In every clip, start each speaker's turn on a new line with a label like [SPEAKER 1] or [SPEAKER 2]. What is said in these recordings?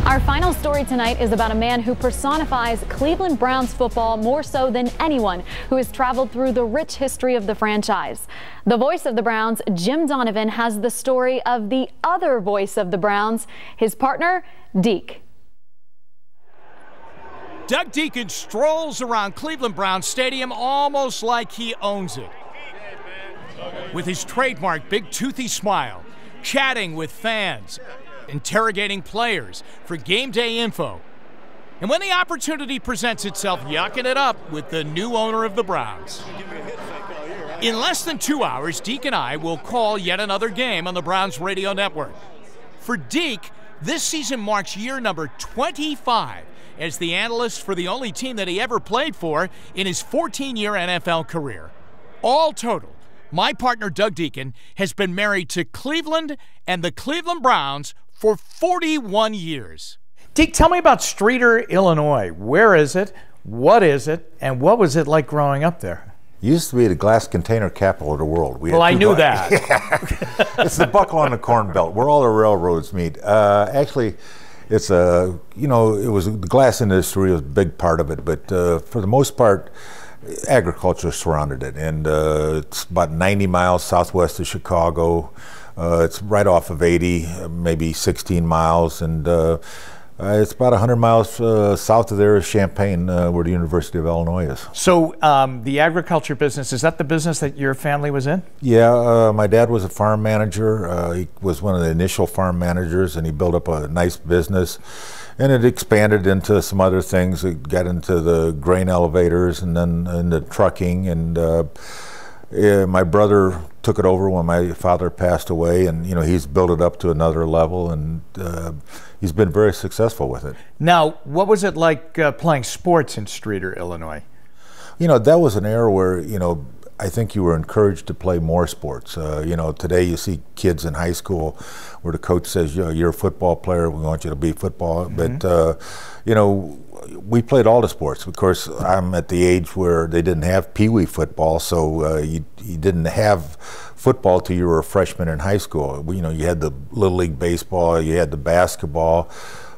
[SPEAKER 1] Our final story tonight is about a man who personifies Cleveland Browns football more so than anyone who has traveled through the rich history of the franchise. The voice of the Browns, Jim Donovan, has the story of the other voice of the Browns, his partner, Deke.
[SPEAKER 2] Doug Dieken strolls around Cleveland Browns Stadium almost like he owns it. With his trademark big toothy smile, chatting with fans, interrogating players for game day info. And when the opportunity presents itself, yucking it up with the new owner of the Browns. In less than 2 hours, Deke and I will call yet another game on the Browns radio network. For Deke, this season marks year number 25 as the analyst for the only team that he ever played for in his 14-year NFL career. All total, my partner Doug Dieken has been married to Cleveland and the Cleveland Browns for 41 years.
[SPEAKER 3] Deke, tell me about Streator, Illinois. Where is it? What is it? And what was it like growing up there?
[SPEAKER 4] It used to be the glass container capital of the world.
[SPEAKER 3] Well, I knew that.
[SPEAKER 4] Yeah. It's the buckle on the corn belt, where all the railroads meet. Actually, it's a, it was the glass industry was a big part of it, but for the most part, agriculture surrounded it. And it's about 90 miles southwest of Chicago. It's right off of 80, maybe 16 miles, and it's about 100 miles south of there is Champaign, where the University of Illinois is.
[SPEAKER 3] So the agriculture business, is that the business that your family was in?
[SPEAKER 4] Yeah, my dad was a farm manager. He was one of the initial farm managers, and he built up a nice business. And it expanded into some other things. It got into the grain elevators and then into trucking, and my brother took it over when my father passed away, and he's built it up to another level, and he's been very successful with it.
[SPEAKER 3] Now, what was it like playing sports in Streator, Illinois?
[SPEAKER 4] That was an era where I think you were encouraged to play more sports. Today you see kids in high school where the coach says, you're a football player, we want you to be football. Mm-hmm. But we played all the sports. Of course, I'm at the age where they didn't have Pee Wee football, so you didn't have football till you were a freshman in high school. You had the Little League baseball, you had the basketball,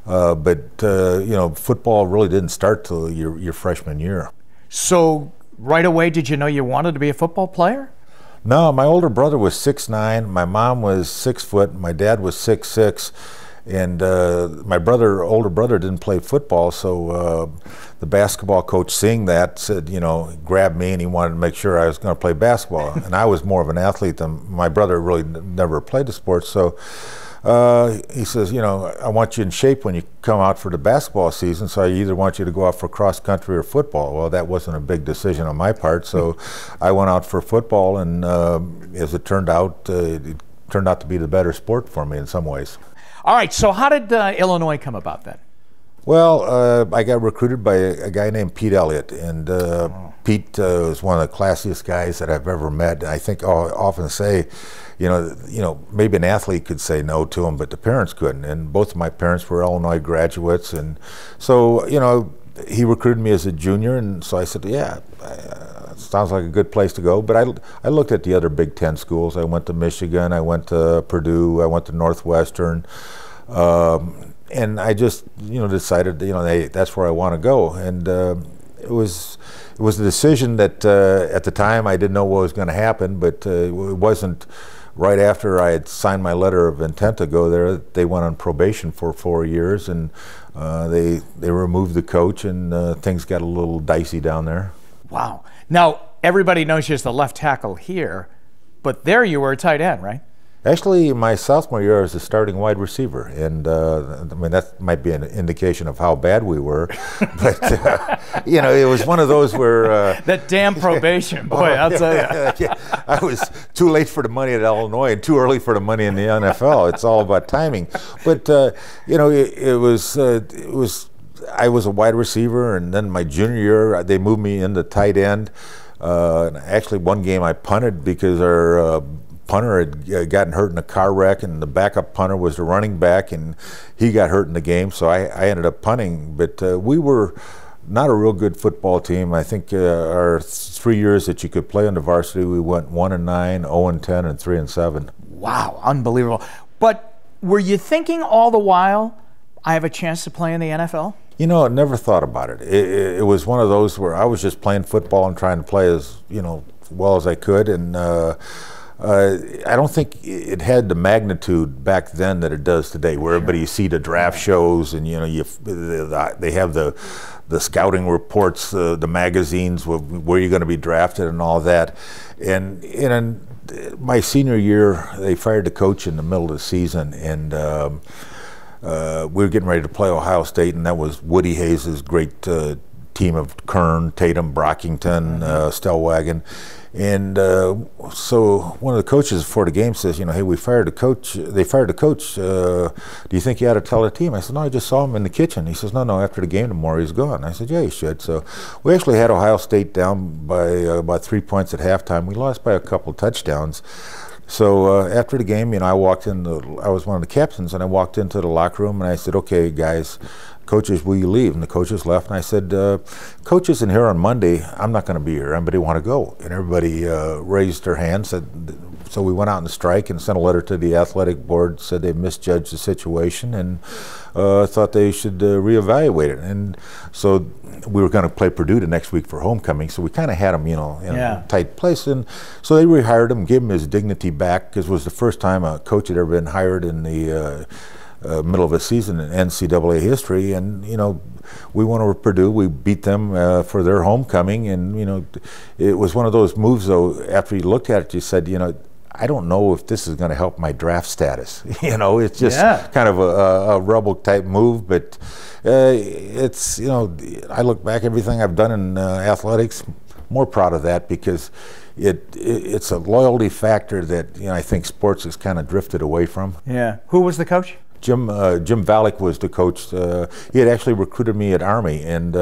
[SPEAKER 4] but football really didn't start till your freshman year. So
[SPEAKER 3] right away, did you know you wanted to be a football player?
[SPEAKER 4] No, my older brother was 6'9", my mom was 6 foot, my dad was 6'6", and my older brother didn't play football, so the basketball coach, seeing that, said, grabbed me, and he wanted to make sure I was going to play basketball. And I was more of an athlete than my brother. Really never played the sport, so he says, I want you in shape when you come out for the basketball season, so I either want you to go out for cross country or football. Well, that wasn't a big decision on my part, so I went out for football, and as it turned out to be the better sport for me in some ways.
[SPEAKER 3] All right, so how did Illinois come about then?
[SPEAKER 4] Well, I got recruited by a guy named Pete Elliott, and Pete was one of the classiest guys that I've ever met. I think I'll often say, maybe an athlete could say no to him, but the parents couldn't. And both of my parents were Illinois graduates, and so he recruited me as a junior, and so I said, yeah, sounds like a good place to go. But I looked at the other Big Ten schools. I went to Michigan, I went to Purdue, I went to Northwestern. And I just, decided, that's where I want to go. And it was a decision that at the time I didn't know what was going to happen, but it wasn't right after I had signed my letter of intent to go there. They went on probation for 4 years, and they removed the coach, and things got a little dicey down there.
[SPEAKER 3] Wow. Now, everybody knows you as the left tackle here, but there you were a tight end, right?
[SPEAKER 4] Actually, my sophomore year I was a starting wide receiver, and that might be an indication of how bad we were. But it was one of those where
[SPEAKER 3] that damn probation, boy, I'll tell you.
[SPEAKER 4] Yeah, I was too late for the money at Illinois and too early for the money in the NFL. It's all about timing. But it was. I was a wide receiver, and then my junior year they moved me into tight end. And actually, one game I punted because our punter had gotten hurt in a car wreck, and the backup punter was the running back, and he got hurt in the game, so I ended up punting. But we were not a real good football team. I think our 3 years that you could play on the varsity, we went 1-9, 0-10, and 3-7.
[SPEAKER 3] Wow, unbelievable. But were you thinking all the while, I have a chance to play in the NFL?
[SPEAKER 4] You know, I never thought about it. It was one of those where I was just playing football and trying to play as, you know, well as I could, and I don't think it had the magnitude back then that it does today, where everybody, you see the draft shows, and you know, they have the scouting reports, the magazines, where you're going to be drafted and all that. And in my senior year, they fired the coach in the middle of the season, and we were getting ready to play Ohio State, and that was Woody Hayes' great team of Kern, Tatum, Brockington, Stellwagen. And so one of the coaches before the game says, you know, hey, we fired the coach. They fired the coach. Do you think you ought to tell the team? I said, no, I just saw him in the kitchen. He says, no, after the game tomorrow he's gone. I said, yeah, you should. So we actually had Ohio State down by about 3 points at halftime. We lost by a couple of touchdowns. So after the game, you know, I was one of the captains, and I walked into the locker room and I said, okay, guys, coaches, will you leave? And the coaches left, and I said, coach isn't here on Monday. I'm not going to be here. Anybody want to go? And everybody raised their hands. So we went out on the strike and sent a letter to the athletic board, said they misjudged the situation and thought they should reevaluate it. And so we were going to play Purdue the next week for homecoming, so we kind of had him, you know, in a tight place. And so they rehired him, gave him his dignity back, because it was the first time a coach had ever been hired in the middle of a season in NCAA history. And you know, we went over Purdue, we beat them for their homecoming, and you know, it was one of those moves though, after you looked at it, you said, you know, I don't know if this is going to help my draft status. You know, it's just kind of a rebel type move, but it's, you know, I look back, everything I've done in athletics, more proud of that, because it's a loyalty factor that, you know, I think sports has kind of drifted away from.
[SPEAKER 3] Yeah. Who was the coach?
[SPEAKER 4] Jim Valek was the coach. He had actually recruited me at Army, and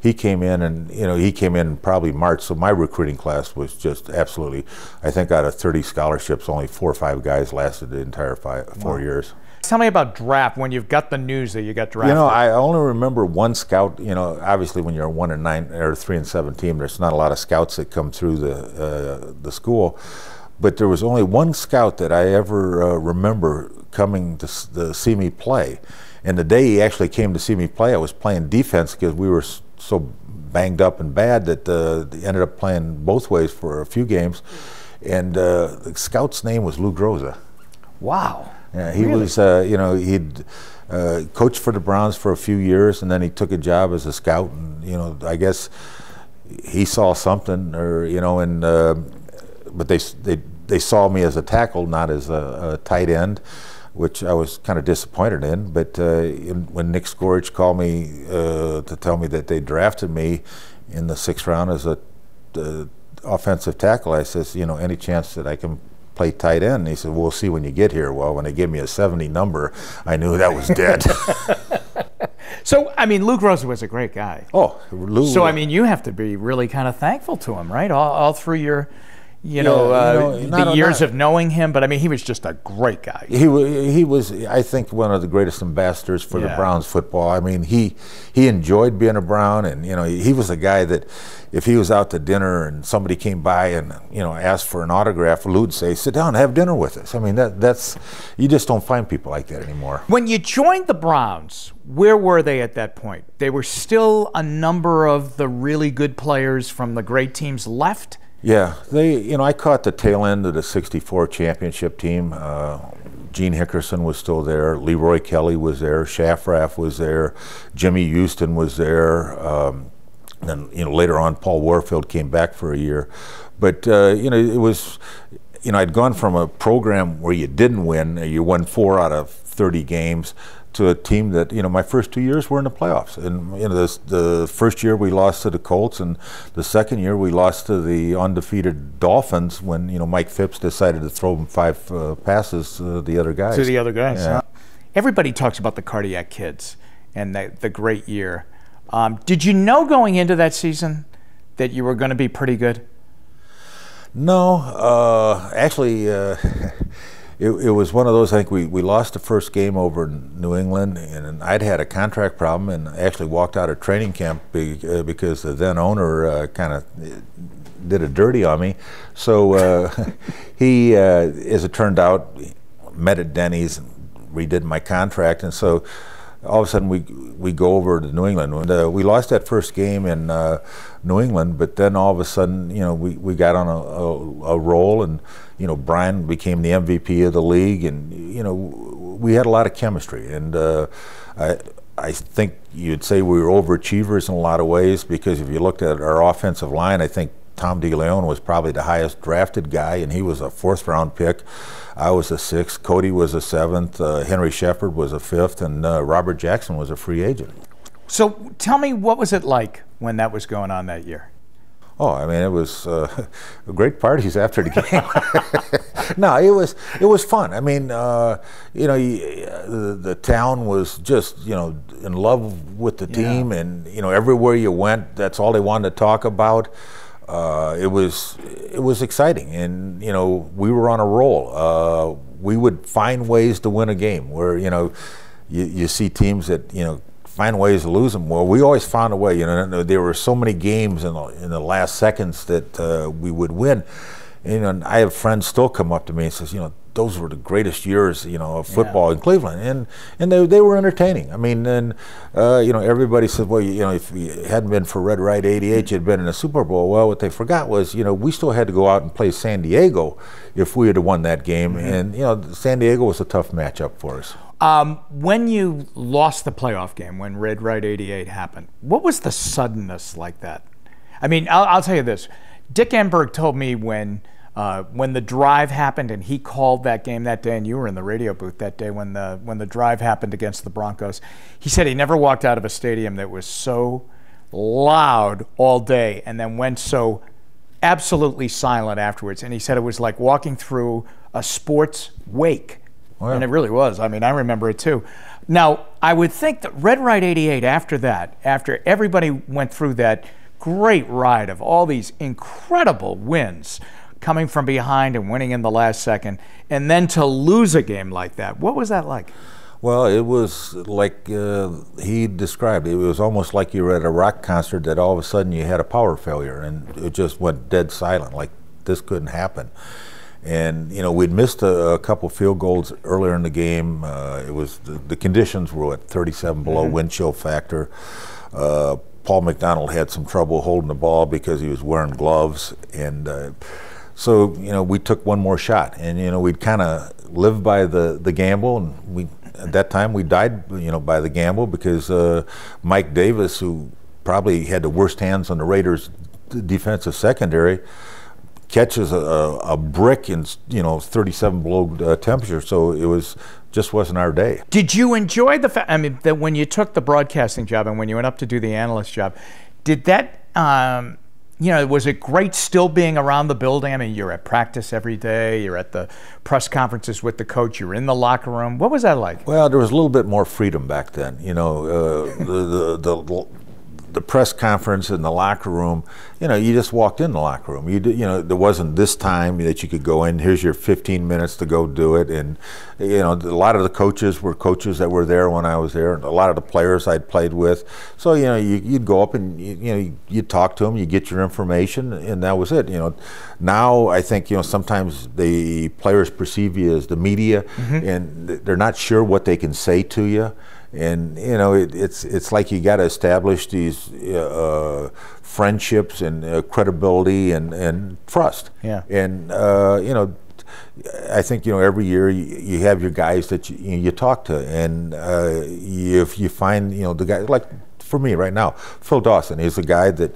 [SPEAKER 4] he came in, and you know, he came in probably March. So my recruiting class was just absolutely. I think out of 30 scholarships, only 4 or 5 guys lasted the entire 4 years.
[SPEAKER 3] Tell me about draft, when you've got the news that you got drafted.
[SPEAKER 4] You know, I only remember one scout. You know, obviously when you're a 1-9 or 3-7 team, there's not a lot of scouts that come through the school. But there was only one scout that I ever remember coming to see me play. And the day he actually came to see me play, I was playing defense because we were so banged up and bad that they ended up playing both ways for a few games. And the scout's name was Lou Groza.
[SPEAKER 3] Wow.
[SPEAKER 4] Yeah, he was, you know, he'd coached for the Browns for a few years, and then he took a job as a scout. And, you know, I guess he saw something, or, you know, and but they saw me as a tackle, not as a tight end, which I was kind of disappointed in. But when Nick Scourge called me to tell me that they drafted me in the 6th round as a offensive tackle, I says, you know, any chance that I can play tight end? And he said, we'll see when you get here. Well, when they gave me a 70 number, I knew that was dead.
[SPEAKER 3] So, I mean, Lou Groza was a great guy.
[SPEAKER 4] Oh, Lou.
[SPEAKER 3] So, I mean, you have to be really kind of thankful to him, right? All through your, the years of knowing him. But I mean, he was just a great guy.
[SPEAKER 4] He was, I think, one of the greatest ambassadors for the Browns football. I mean, he enjoyed being a Brown, and you know, he was a guy that if he was out to dinner and somebody came by and, you know, asked for an autograph, Lou'd say, sit down and have dinner with us. I mean, that's, you just don't find people like that anymore.
[SPEAKER 3] When you joined the Browns, where were they at that point? They were still a number of the really good players from the great teams left?
[SPEAKER 4] Yeah, you know, I caught the tail end of the '64 championship team. Gene Hickerson was still there. Leroy Kelly was there. Shafrath was there. Jimmy Houston was there. Then, you know, later on, Paul Warfield came back for a year. But, you know, it was, you know, I'd gone from a program where you didn't win, you won 4 out of 30 games, to a team that, you know, my first 2 years were in the playoffs. And, you know, the first year we lost to the Colts, and the second year we lost to the undefeated Dolphins when, you know, Mike Phipps decided to throw them 5 passes to the other guys.
[SPEAKER 3] To the other guys,
[SPEAKER 4] yeah.
[SPEAKER 3] Huh? Everybody talks about the Cardiac Kids and the great year. Did you know going into that season that you were going to be pretty good?
[SPEAKER 4] No, actually, it was one of those. I think we lost the first game over in New England, and I'd had a contract problem, and actually walked out of training camp because the then owner kind of did a dirty on me. So he, as it turned out, met at Denny's and redid my contract, and so all of a sudden we go over to New England. We lost that first game in New England, but then all of a sudden, we got on a roll, and Brian became the MVP of the league, and we had a lot of chemistry, and I think you'd say we were overachievers in a lot of ways, because if you looked at our offensive line, I think Tom DeLeon was probably the highest drafted guy, and he was a 4th round pick. I was a 6th. Cody was a 7th. Henry Shepard was a 5th, and Robert Jackson was a free agent.
[SPEAKER 3] So tell me, what was it like when that was going on that year?
[SPEAKER 4] Oh, I mean, it was great parties after the game. No, it was fun. I mean, the town was just in love with the team, and everywhere you went, that's all they wanted to talk about. It was exciting, and we were on a roll. We would find ways to win a game where you see teams that find ways to lose them. Well, we always found a way. There were so many games in the last seconds that we would win. And I have friends still come up to me and says, those were the greatest years, of football in Cleveland, and they were entertaining. I mean, and everybody said, well, if it hadn't been for Red Right '88, you'd been in a Super Bowl. Well, what they forgot was, we still had to go out and play San Diego if we had won that game, and San Diego was a tough matchup for us.
[SPEAKER 3] When you lost the playoff game, when Red Right '88 happened, what was the suddenness like that? I mean, I'll tell you this. Dick Enberg told me when the drive happened, and he called that game that day, and you were in the radio booth that day when the drive happened against the Broncos. He said he never walked out of a stadium that was so loud all day and then went so absolutely silent afterwards. And he said it was like walking through a sports wake. Wow. And it really was. I mean, I remember it too. Now, I would think that Red Right '88, after that, after everybody went through that great ride of all these incredible wins, coming from behind and winning in the last second, and then to lose a game like that, what was that like?
[SPEAKER 4] Well, it was like he described it. It was almost like you were at a rock concert that all of a sudden you had a power failure, and it just went dead silent, like this couldn't happen. And we'd missed a couple field goals earlier in the game. It was the conditions were at 37 below wind chill factor. Paul McDonald had some trouble holding the ball because he was wearing gloves, and so we took one more shot, and we'd kind of lived by the gamble, and at that time we died by the gamble, because Mike Davis, who probably had the worst hands on the Raiders' defensive secondary, catches a brick in 37 below temperature, so it wasn't our day.
[SPEAKER 3] Did you enjoy the fact, I mean, that when you took the broadcasting job and when you went up to do the analyst job, did that was it great still being around the building? I mean, you're at practice every day, you're at the press conferences with the coach, you're in the locker room. What was that like?
[SPEAKER 4] Well, there was a little bit more freedom back then. The press conference in the locker room, you just walked in the locker room. There wasn't this time that you could go in, here's your 15 minutes to go do it. And, a lot of the coaches were coaches that were there when I was there, and a lot of the players I'd played with. So, you'd go up and, you'd talk to them, you get your information, and that was it. Now I think, sometimes the players perceive you as the media, and they're not sure what they can say to you. And it's like you got to establish these friendships and credibility and trust.
[SPEAKER 3] Yeah.
[SPEAKER 4] And I think every year you have your guys that you talk to, and if you find the guy, like for me right now, Phil Dawson is a guy that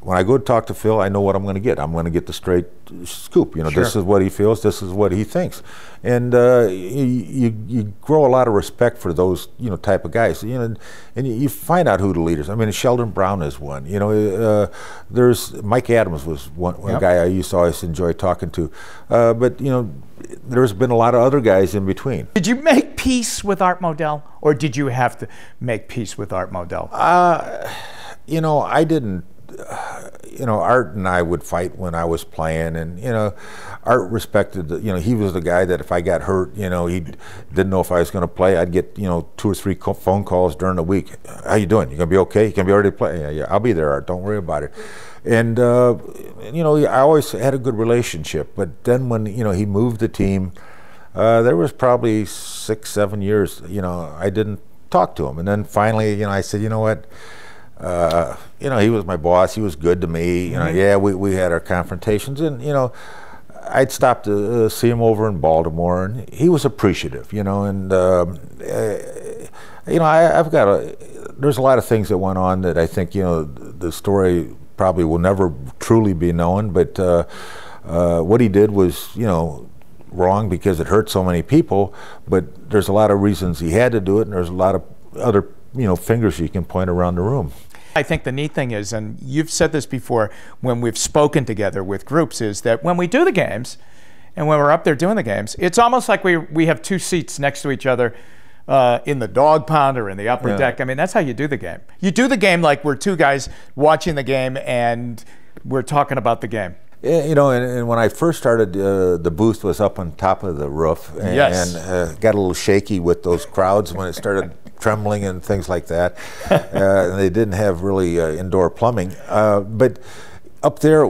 [SPEAKER 4] when I go to talk to Phil, I know what I'm going to get. I'm going to get the straight scoop.
[SPEAKER 3] Sure.
[SPEAKER 4] This is what he feels. This is what he thinks, and you grow a lot of respect for those type of guys. And you find out who the leaders. I mean, Sheldon Brown is one. There's Mike Adams was one guy I used to always enjoy talking to, but there's been a lot of other guys in between.
[SPEAKER 3] Did you make peace with Art Modell, or did you have to make peace with Art Modell?
[SPEAKER 4] I didn't. Art and I would fight when I was playing, and Art respected he was the guy that if I got hurt, he didn't know if I was going to play. I'd get 2 or 3 phone calls during the week. How you doing? You gonna be okay? You gonna be ready to play? Yeah, I'll be there, Art. Don't worry about it. And I always had a good relationship. But then when he moved the team, there was probably 6-7 years I didn't talk to him. And then finally, you know, I said, you know what, you know, he was my boss. He was good to me. You know, yeah, we had our confrontations, and you know, I'd stopped to see him over in Baltimore, and he was appreciative. You know, and you know, I've got there's a lot of things that went on that I think, you know, the story probably will never truly be known, but what he did was, you know, wrong because it hurt so many people, but there's a lot of reasons he had to do it, and there's a lot of other, you know, fingers you can point around the room.
[SPEAKER 3] I think the neat thing is, and you've said this before when we've spoken together with groups, is that when we do the games and when we're up there doing the games, it's almost like we have two seats next to each other in the dog pound or in the upper deck. I mean, that's how you do the game. You do the game like we're two guys watching the game and we're talking about the game.
[SPEAKER 4] Yeah, you know, and when I first started, the booth was up on top of the roof, and, and got a little shaky with those crowds when it started trembling and things like that. And they didn't have really indoor plumbing, but up there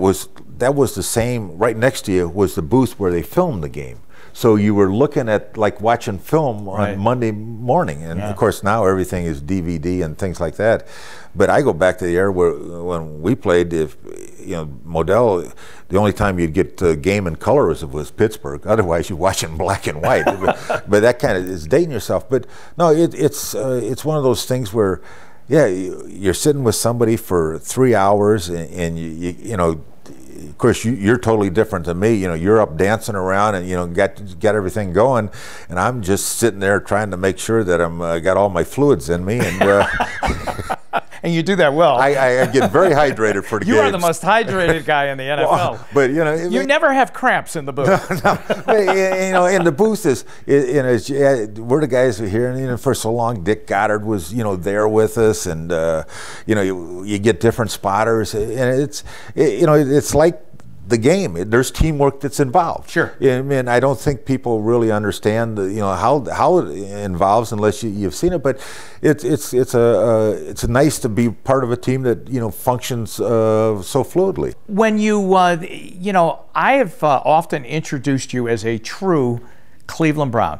[SPEAKER 4] that was the same. Right next to you was the booth where they filmed the game. So you were looking at like watching film on Monday morning, and of course now everything is DVD and things like that. But I go back to the era where when we played, if you know, Modell, the only time you'd get the game in color was Pittsburgh. Otherwise, you watch it in black and white. But that kind of is dating yourself. But no, it's one of those things where, yeah, you're sitting with somebody for 3 hours, and you know. Of course, you're totally different than me. You know, you're up dancing around and, you know, got everything going, and I'm just sitting there trying to make sure that I'm got all my fluids in me. And
[SPEAKER 3] and you do that well.
[SPEAKER 4] I get very hydrated for the games.
[SPEAKER 3] You are the most hydrated guy in the NFL.
[SPEAKER 4] Well, but you know,
[SPEAKER 3] you never have cramps in the booth.
[SPEAKER 4] No, you know, in the booth you know, we're the guys who are here, and you know, for so long, Dick Goddard was, you know, there with us, and you know, you get different spotters, and you know, it's like the game. There's teamwork that's involved.
[SPEAKER 3] Sure.
[SPEAKER 4] I mean, I don't think people really understand you know, how it involves unless you've seen it. But it's nice to be part of a team that, you know, functions so fluidly.
[SPEAKER 3] When you you know, I have often introduced you as a true Cleveland Brown.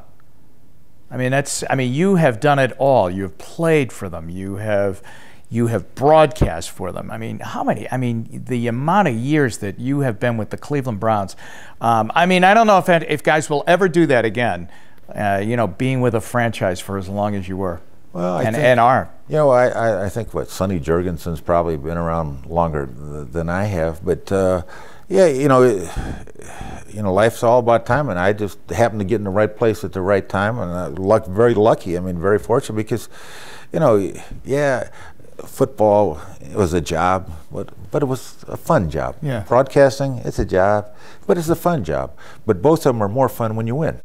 [SPEAKER 3] I mean, you have done it all. You have played for them. You have broadcast for them. I mean, how many? I mean, the amount of years that you have been with the Cleveland Browns. I mean, I don't know if guys will ever do that again. You know, being with a franchise for as long as you were.
[SPEAKER 4] Well,
[SPEAKER 3] and are.
[SPEAKER 4] You know, I think Sonny Jurgensen's probably been around longer than I have, but yeah, you know, life's all about time, and I just happened to get in the right place at the right time, and very lucky. I mean, very fortunate because, you know, yeah. Football, it was a job, but it was a fun job.
[SPEAKER 3] Yeah.
[SPEAKER 4] Broadcasting, it's a job, but it's a fun job. But both of them are more fun when you win.